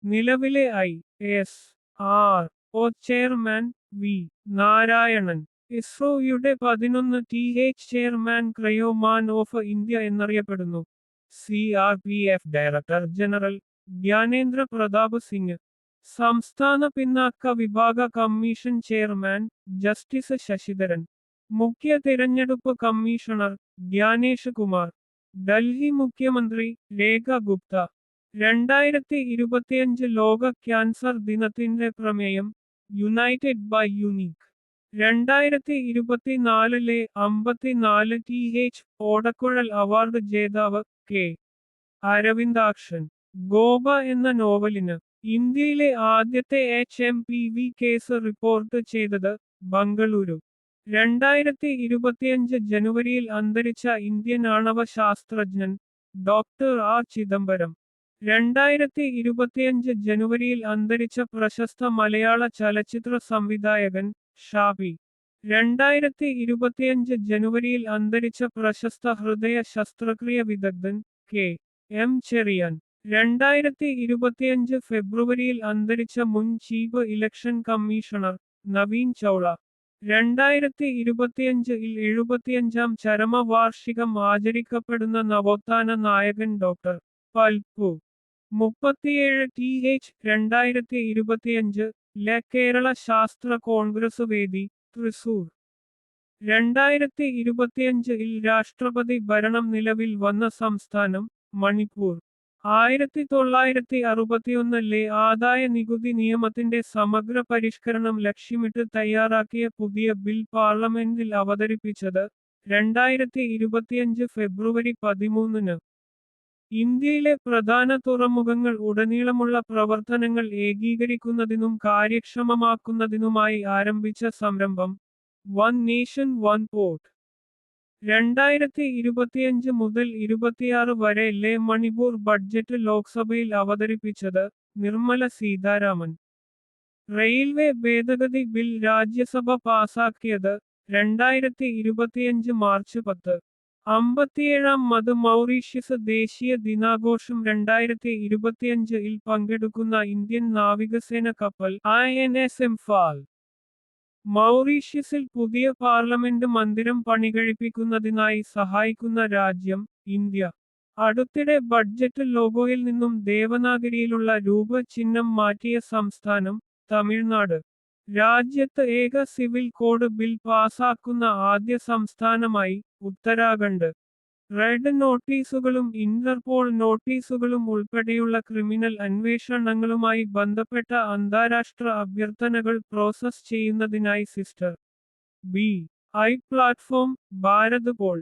നിലവിലെ ISRO chairman V Narayanan. ഇസ്രോയുടെ 11th chairman cryoman of India എന്നറിയപ്പെടുന്നു. CRPF director general Gyanendra Pratap Singh. സംസ്ഥാന പിന്നാക്ക വിഭാഗ കമ്മീഷൻ ചെയർമാൻ ജസ്റ്റിസ് ശശിധരൻ. മുഖ്യ തിരഞ്ഞെടുപ്പ് കമ്മീഷണർ ജ്ഞാനേഷ് കുമാർ. ഡൽഹി മുഖ്യമന്ത്രി രേഖ ഗുപ്ത. 2025 ലോക ക്യാൻസർ ദിനത്തിന്റെ പ്രമേയം United by unique. 2024 54th Odakkuzhal award ജേതാവ് കെ. അരവിന്ദാക്ഷൻ. ഗോപ എന്ന നോവലിന് ഇന്ത്യയിലെ ആദ്യത്തെ HMPV കേസ് റിപ്പോർട്ട് ചെയ്തത് ബംഗളൂരു. 2025 ജനുവരിയിൽ അന്തരിച്ച ഇന്ത്യൻ ആണവ ശാസ്ത്രജ്ഞൻ ഡോക്ടർ ആർ ചിദംബരം. 2025 ജനുവരിയിൽ അന്തരിച്ച പ്രശസ്ത മലയാള ചലച്ചിത്ര സംവിധായകൻ ഷാഫി. 2025 ജനുവരിയിൽ അന്തരിച്ച പ്രശസ്ത ഹൃദയ ശസ്ത്രക്രിയ വിദഗ്ധൻ കെ. എം ചെറിയാൻ. 2025 ഫെബ്രുവരിയിൽ അന്തരിച്ച മുൻ chief election commissioner Naveen Chawla. 2025 75ാം ചരമവാർഷികം ആചരിക്കപ്പെടുന്ന നവോത്ഥാന നായകൻ ഡോക്ടർ പൽപ്പു. 37th 2025 കേരള ശാസ്ത്ര കോൺഗ്രസ് വേദി, തൃശൂർ. 2025 രാഷ്ട്രപതി ഭരണം നിലവിൽ വന്ന സംസ്ഥാനം മണിപ്പൂർ. 1961 ആദായ നികുതി നിയമത്തിന്റെ സമഗ്ര പരിഷ്കരണം ലക്ഷ്യമിട്ട് തയ്യാറാക്കിയ പുതിയ ബിൽ പാർലമെന്റിൽ അവതരിപ്പിച്ചത് 2025 ഫെബ്രുവരി 13. ഇന്ത്യയിലെ പ്രധാന തുറമുഖങ്ങൾ ഉടനീളമുള്ള പ്രവർത്തനങ്ങൾ ഏകീകരിക്കുന്നതിനും കാര്യക്ഷമമാക്കുന്നതിനുമായി ആരംഭിച്ച സംരംഭം വൺ നേഷൻ വൺ പോർട്ട്. 2025 മുതൽ 26 വരെ മണിപ്പൂർ ബഡ്ജറ്റ് ലോക്സഭയിൽ അവതരിപ്പിച്ചത് നിർമ്മല സീതാരാമൻ. റെയിൽവേ ഭേദഗതി ബിൽ രാജ്യസഭ പാസാക്കിയത് 2025 മാർച്ച് 10. 57ാം മൗറീഷ്യസ് ദേശീയ ദിനാഘോഷം 2025 പങ്കെടുക്കുന്ന ഇന്ത്യൻ നാവികസേന കപ്പൽ INS ഇംഫാൽ. മൗറീഷ്യസിൽ പുതിയ പാർലമെന്റ് മന്ദിരം പണികഴിപ്പിക്കുന്നതിനായി സഹായിക്കുന്ന രാജ്യം ഇന്ത്യ. അടുത്തിടെ ബഡ്ജറ്റ് ലോഗോയിൽ നിന്നും ദേവനാഗരിയിലുള്ള രൂപചിഹ്നം മാറ്റിയ സംസ്ഥാനം തമിഴ്നാട്. രാജ്യത്ത് ഏക സിവിൽ കോഡ് ബിൽ പാസാക്കുന്ന ആദ്യ സംസ്ഥാനമായി ഉത്തരാഖണ്ഡ്. റെഡ് നോട്ടീസുകളും ഇന്റർപോൾ നോട്ടീസുകളും ഉൾപ്പെടെയുള്ള ക്രിമിനൽ അന്വേഷണങ്ങളുമായി ബന്ധപ്പെട്ട അന്താരാഷ്ട്ര അഭ്യർത്ഥനകൾ പ്രോസസ് ചെയ്യുന്നതിനായി സിസ്റ്റർ BI പ്ലാറ്റ്ഫോം ഭാരത് പോൾ.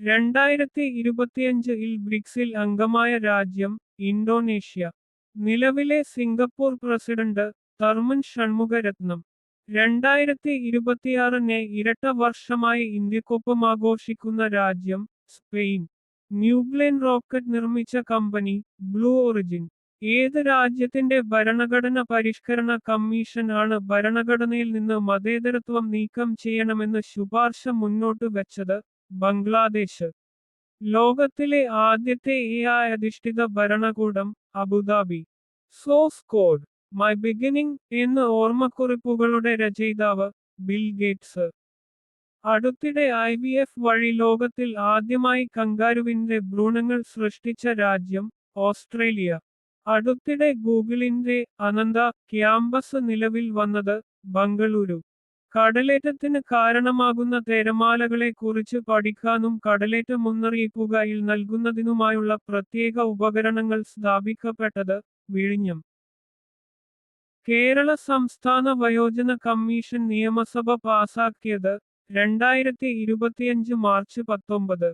2025 ബ്രിക്സിൽ അംഗമായ രാജ്യം ഇന്തോനേഷ്യ. നിലവിലെ സിംഗപ്പൂർ പ്രസിഡന്റ് തർമൻ ഷൺമുഖരത്നം. 2026 ഇരട്ട വർഷമായി ഇന്ത്യക്കൊപ്പം ആഘോഷിക്കുന്ന രാജ്യം സ്പെയിൻ. ന്യൂഗ്ലെൻ റോക്കറ്റ് നിർമ്മിച്ച കമ്പനി ബ്ലൂ ഒറിജിൻ. ഏത് രാജ്യത്തിന്റെ ഭരണഘടന പരിഷ്കരണ കമ്മീഷൻ ആണ് ഭരണഘടനയിൽ നിന്ന് മതേതരത്വം നീക്കം ചെയ്യണമെന്ന് ശുപാർശ മുന്നോട്ട് വെച്ചത്? ബംഗ്ലാദേശ്. ലോകത്തിലെ ആദ്യത്തെ AI അധിഷ്ഠിത ഭരണകൂടം Abu Dhabi. Source code my beginning എന്ന് ഓർമ്മക്കുറിപ്പുകളുടെ രചയിതാവ് ബിൽ ഗേറ്റ്സ്. അടുത്തിടെ IVF വഴി ലോകത്തിൽ ആദ്യമായി കങ്കാരുവിന്റെ ഭ്രൂണങ്ങൾ സൃഷ്ടിച്ച രാജ്യം ഓസ്ട്രേലിയ. അടുത്തിടെ ഗൂഗിളിന്റെ അനന്ത ക്യാമ്പസ് നിലവിൽ വന്നത് ബംഗളൂരു. കടലേറ്റത്തിന് കാരണമാകുന്ന തിരമാലകളെ കുറിച്ച് പഠിക്കാനും കടലേറ്റ മുന്നറിയിപ്പുകൾ നൽകുന്നതിനുമായുള്ള പ്രത്യേക ഉപകരണങ്ങൾ സ്ഥാപിക്കപ്പെട്ടത് വിഴിഞ്ഞം. കേരള സംസ്ഥാന വയോജന കമ്മീഷൻ നിയമസഭ പാസാക്കിയത് 2025 മാർച്ച് 19.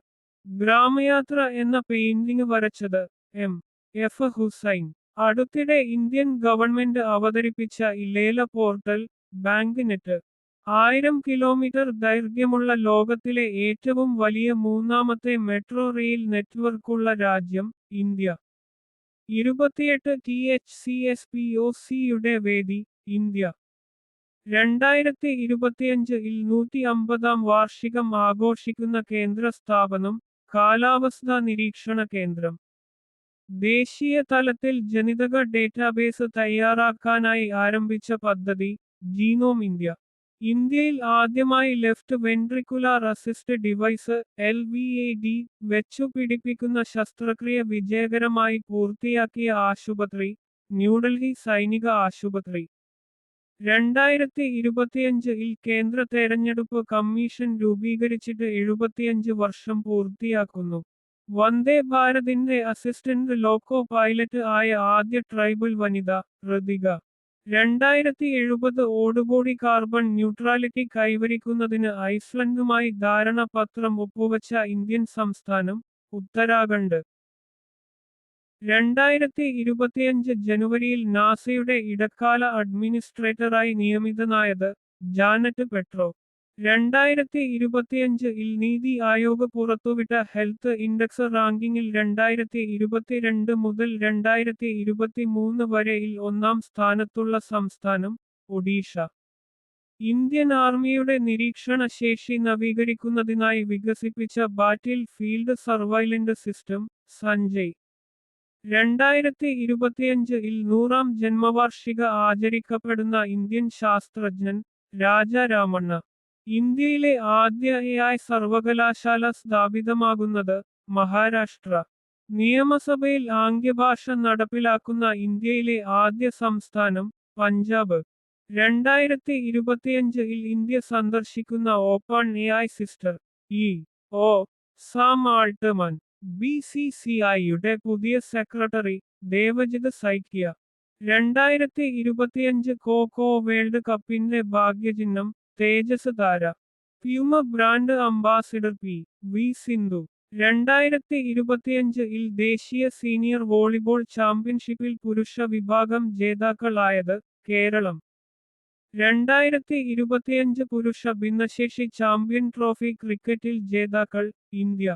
ഗ്രാമയാത്ര എന്ന പെയിന്റിംഗ് വരച്ചത് MF ഹുസൈൻ. അടുത്തിടെ ഇന്ത്യൻ ഗവൺമെന്റ് അവതരിപ്പിച്ച ലേല പോർട്ടൽ ബാങ്ക് നെറ്റ്. 1000 കിലോമീറ്റർ ദൈർഘ്യമുള്ള ലോകത്തിലെ ഏറ്റവും വലിയ മൂന്നാമത്തെ മെട്രോ റെയിൽ നെറ്റ്വർക്കുള്ള രാജ്യം ഇന്ത്യ. 28th CSPOC വേദി ഇന്ത്യ. 2025 150ാം വാർഷികം ആഘോഷിക്കുന്ന കേന്ദ്ര സ്ഥാപനം കാലാവസ്ഥാ നിരീക്ഷണ കേന്ദ്രം. ദേശീയ തലത്തിൽ ജനിതക ഡേറ്റാബേസ് തയ്യാറാക്കാനായി ആരംഭിച്ച പദ്ധതി ജീനോം ഇന്ത്യ. ഇന്ത്യയിൽ ആദ്യമായി left ventricular assist device LVAD വെച്ചു പിടിപ്പിക്കുന്ന ശസ്ത്രക്രിയ വിജയകരമായി പൂർത്തിയാക്കിയ ആശുപത്രി ന്യൂഡൽഹി സൈനിക ആശുപത്രി. 2025-ൽ കേന്ദ്ര തെരഞ്ഞെടുപ്പ് കമ്മീഷൻ രൂപീകരിച്ചിട്ട് 75 വർഷം പൂർത്തിയാക്കുന്നു. വന്ദേ ഭാരതിന്റെ അസിസ്റ്റന്റ് ലോക്കോ പൈലറ്റ് ആയ ആദ്യ ട്രൈബൽ വനിത ഋതിക. 2070 ഓടുകൂടി കാർബൺ ന്യൂട്രാലിറ്റി കൈവരിക്കുന്നതിന് ഐസ്ലൻഡുമായി ധാരണാപത്രം ഒപ്പുവച്ച ഇന്ത്യൻ സംസ്ഥാനം ഉത്തരാഖണ്ഡ്. 2025 ജനുവരിയിൽ നാസയുടെ ഇടക്കാല അഡ്മിനിസ്ട്രേറ്ററായി നിയമിതനായത് ജാനറ്റ് പെട്രോ. 2025-ൽ നീതി ആയോഗ് പുറത്തുവിട്ട ഹെൽത്ത് ഇൻഡെക്സ് റാങ്കിങ്ങിൽ 2022 മുതൽ 2023 വരെയിൽ ഒന്നാം സ്ഥാനത്തുള്ള സംസ്ഥാനം ഒഡീഷ. ഇന്ത്യൻ ആർമിയുടെ നിരീക്ഷണ ശേഷി നവീകരിക്കുന്നതിനായി വികസിപ്പിച്ച battle field surveillance system Sanjay. 2025-ൽ 100-ാം ജന്മവാർഷിക ആചരിക്കപ്പെടുന്ന ഇന്ത്യൻ ശാസ്ത്രജ്ഞൻ രാജ രാമണ്ണ. ഇന്ത്യയിലെ ആദ്യ AI സർവകലാശാല സ്ഥാപിതമാകുന്നത് മഹാരാഷ്ട്ര. നിയമസഭയിൽ ആംഗ്യഭാഷ നടപ്പിലാക്കുന്ന ഇന്ത്യയിലെ ആദ്യ സംസ്ഥാനം പഞ്ചാബ്. 2025-ൽ ഇന്ത്യ സന്ദർശിക്കുന്ന ഓപ്പൺ AI സിസ്റ്റർ ഇ.ഒ. Sam Altman. BCCI-യുടെ പുതിയ സെക്രട്ടറി ദേവജിത് സൈക്കിയ. 2025 ഖോ-ഖോ വേൾഡ് കപ്പിന്റെ ഭാഗ്യചിഹ്നം Tejas Tara. Puma brand ambassador PV Sindhu. 2025-ൽ ദേശീയ സീനിയർ വോളിബോൾ ചാമ്പ്യൻഷിപ്പിൽ പുരുഷ വിഭാഗം ജേതാക്കളായത് കേരളം. 2025 പുരുഷ ഭിന്നശേഷി ചാമ്പ്യൻ ട്രോഫി ക്രിക്കറ്റിൽ ജേതാക്കൾ ഇന്ത്യ.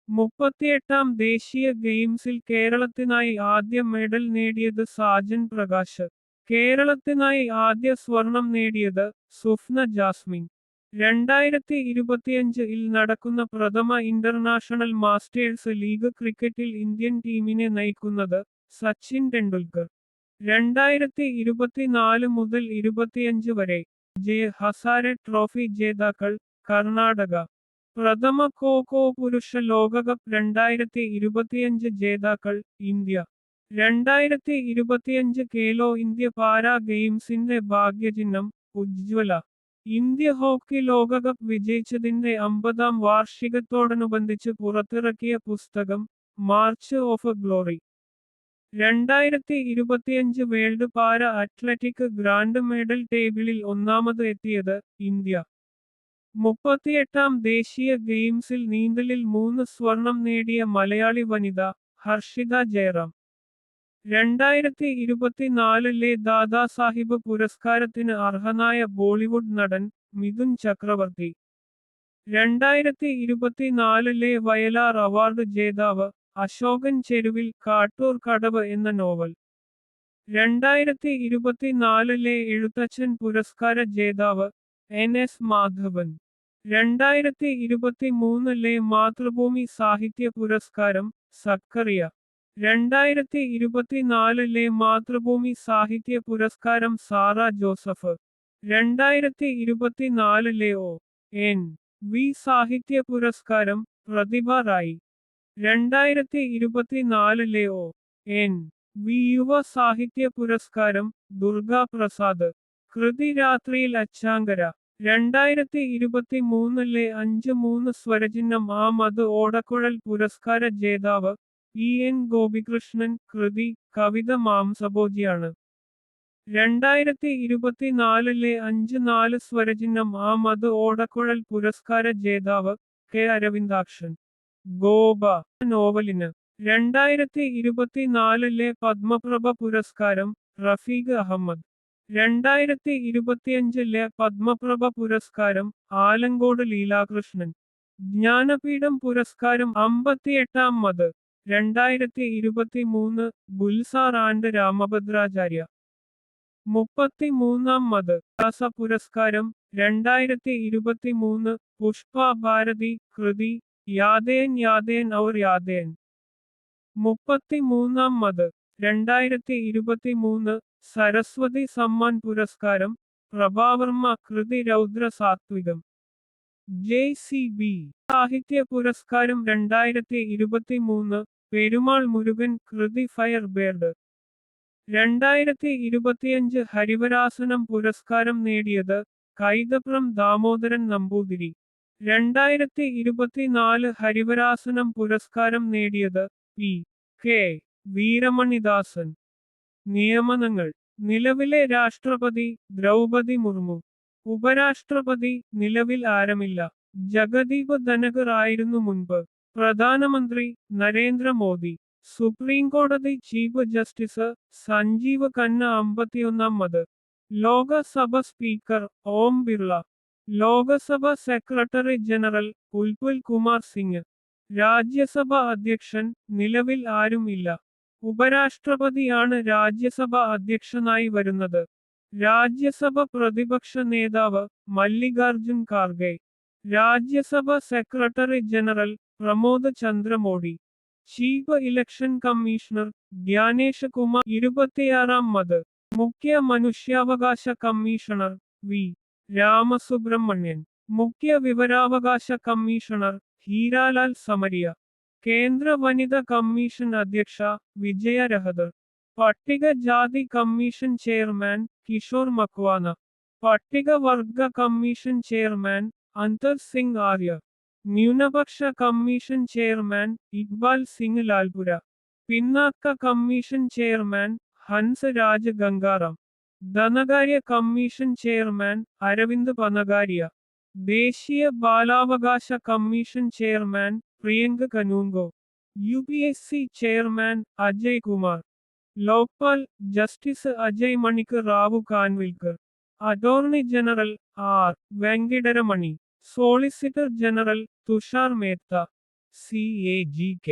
38-ാം ദേശീയ ഗെയിംസിൽ കേരളത്തിനായി ആദ്യ മെഡൽ നേടിയത് സാജൻ പ്രകാശ്. കേരളത്തിനായി ആദ്യ സ്വർണം നേടിയത് സുഫ്ന ജാസ്മിൻ. 2025-ൽ നടക്കുന്ന പ്രഥമ ഇന്റർനാഷണൽ മാസ്റ്റേഴ്സ് ലീഗ് ക്രിക്കറ്റിൽ ഇന്ത്യൻ ടീമിനെ നയിക്കുന്നത് സച്ചിൻ ടെണ്ടുൽക്കർ. 2024 മുതൽ 25 വരെ ജയ ഹസാരെ ട്രോഫി ജേതാക്കൾ കർണാടക. പ്രഥമ ഖോ-ഖോ പുരുഷ ലോകകപ്പ് 2025 ജേതാക്കൾ ഇന്ത്യ. 2025 ഖേലോ ഇന്ത്യ പാരാ ഗെയിംസിന്റെ ഭാഗ്യചിഹ്നം ഉജ്ജ്വല. ഇന്ത്യ ഹോക്കി ലോകകപ്പ് വിജയിച്ചതിന്റെ 50-ാം വാർഷികത്തോടനുബന്ധിച്ച് പുറത്തിറക്കിയ പുസ്തകം മാർച്ച് ഓഫ് ഗ്ലോറി. 2025 വേൾഡ് പാര അത്ലറ്റിക് ഗ്രാൻഡ് മെഡൽ ടേബിളിൽ ഒന്നാമത് എത്തിയത് ഇന്ത്യ. 38-ാം ദേശീയ ഗെയിംസിൽ നീന്തലിൽ 3 സ്വർണം നേടിയ മലയാളി വനിത ഹർഷിത ജയറാം. 2024-ലെ ദാദാസാഹിബ് പുരസ്കാരത്തിന് അർഹനായ ബോളിവുഡ് നടൻ മിഥുൻ ചക്രവർത്തി. 2024-ലെ വയലാർ അവാർഡ് ജേതാവ് അശോകൻ ചെരുവിൽ കാട്ടൂർ കടവ് എന്ന നോവൽ. 2024-ലെ എഴുത്തച്ഛൻ പുരസ്കാര ജേതാവ് NS മാധവൻ. 2023-ലെ മാതൃഭൂമി സാഹിത്യ പുരസ്കാരം സക്കറിയ. 2024-ലെ മാതൃഭൂമി സാഹിത്യ പുരസ്കാരം സാറ ജോസഫ്. 2024-ലെ ONV സാഹിത്യ പുരസ്കാരം പ്രതിഭ റായി. 2024-ലെ ONV യുവ സാഹിത്യ പുരസ്കാരം ദുർഗാ പ്രസാദ്. കൃതി രാത്രിയിൽ അച്ചാങ്കര. 2023-ലെ 5-3 സ്വരചിഹ്നം ആ മത് ഓടക്കുഴൽ പുരസ്കാര ജേതാവ് EN ഗോപികൃഷ്ണൻ. കൃതി കവിത മാംസഭോജിയാണ്. 2024-ലെ 5-4 സ്വരചിഹ്നം ആ മത് ഓടക്കുഴൽ പുരസ്കാര ജേതാവ് K അരവിന്ദാക്ഷൻ. ഗോപ നോവലിന്. 2024-ലെ പത്മപ്രഭ പുരസ്കാരം റഫീഖ് അഹമ്മദ്. 2025-ലെ പത്മപ്രഭ പുരസ്കാരം ആലങ്കോട് ലീലാകൃഷ്ണൻ. ജ്ഞാനപീഠം പുരസ്കാരം 58-ാം മത്. 2023 ഗുൽസാർ ആൻഡ് രാമഭദ്രാചാര്യ. 33-ാം മത്. വ്യാസ പുരസ്കാരം 2023 പുഷ്പ ഭാരതി. കൃതി യാദേൻ യാദേൻ ഔർ യാദേൻ. 33-മത് 2023 സരസ്വതി സമ്മാൻ പുരസ്കാരം പ്രഭാവർമ്മ കൃതി രൗദ്ര സാത്വികം. JCB സാഹിത്യ പുരസ്കാരം 2023 പെരുമാൾ മുരുകൻ കൃതി ഫയർ ബേർഡ്. 2025 ഹരിവരാസനം പുരസ്കാരം നേടിയത് കൈതപ്രം ദാമോദരൻ നമ്പൂതിരി. 2024 ഹരിവരാസനം പുരസ്കാരം നേടിയത് P.K. വീരമണിദാസൻ. നിയമനങ്ങൾ. നിലവിലെ രാഷ്ട്രപതി ദ്രൗപദി മുർമു. ഉപരാഷ്ട്രപതി നിലവിൽ ആരുമില്ല. ജഗദീപ് ധനകർ ആയിരുന്നു മുൻപ്. പ്രധാനമന്ത്രി നരേന്ദ്രമോദി. സുപ്രീംകോടതി ചീഫ് ജസ്റ്റിസ് സഞ്ജീവ് ഖന്ന 51-മത്. Lok Sabha speaker Om Birla. Lok Sabha secretary general Utpal Kumar Singh. Rajya Sabha അധ്യക്ഷൻ നിലവിൽ ആരും ഇല്ല. ഉപരാഷ്ട്രപതിയാണ് രാജ്യസഭ അധ്യക്ഷനായി വരുന്നത്. രാജ്യസഭ പ്രതിപക്ഷ നേതാവ് Mallikarjun Kharge. Rajya Sabha secretary general Pramod Chandra Mody. Chief election commissioner Gyanesh Kumar 26-മത്. മുഖ്യ മനുഷ്യാവകാശ കമ്മീഷണർ വി. രാമസുബ്രഹ്മണ്യൻ. മുഖ്യ വിവരാവകാശ കമ്മീഷണർ ഹീരാലാൽ സമരിയ. കേന്ദ്ര വനിതാ കമ്മീഷൻ അധ്യക്ഷ വിജയ രഹദർ. പട്ടികജാതി കമ്മീഷൻ ചെയർമാൻ കിഷോർ മക്വാന. പട്ടികവർഗ കമ്മീഷൻ ചെയർമാൻ അന്തർ സിംഗ് ആര്യ. ന്യൂനപക്ഷ കമ്മീഷൻ ചെയർമാൻ ഇക്ബാൽ സിംഗ് ലാൽപുര. പിന്നാക്ക കമ്മീഷൻ ചെയർമാൻ ഹൻസ് രാജ് ഗംഗാറാം. ധനകാര്യ കമ്മീഷൻ ചെയർമാൻ അരവിന്ദ് പനഗാരിയ. ദേശീയ ബാലാവകാശ commission chairman Priyank Kanoongo. UPSC chairman Ajay Kumar. Lokpal justice Ajay Manik Rao Khanwilkar. Attorney general R. Venkataramani. Solicitor general Tushar Mehta. CAGK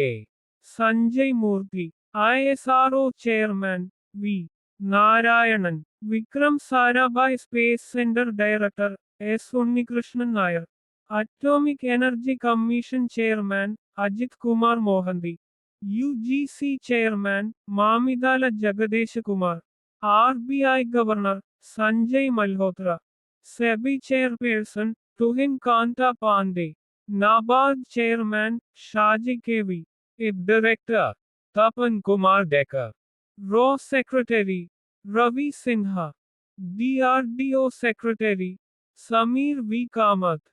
Sanjay Murthy. ISRO chairman V. Narayanan. Vikram Sarabhai space centre director S. Unnikrishnan Nair. Atomic energy commission chairman Ajit Kumar Mohanty. UGC chairman Mamidala Jagadeesh Kumar. RBI governor Sanjay Malhotra. SEBI chairperson Tuhin Kanta Pandey. NABARD chairman Shaji KV. Director Tapan Kumar Deka. റോ secretary Ravi Sinha. DRDO secretary Sameer V Kamath.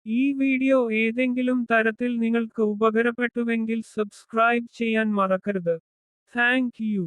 ഈ video ഏതെങ്കിലും തരത്തിൽ നിങ്ങൾക്ക് ഉപകാരപ്പെട്ടുവെങ്കിൽ subscribe ചെയ്യാൻ മറക്കരുത്. Thank U.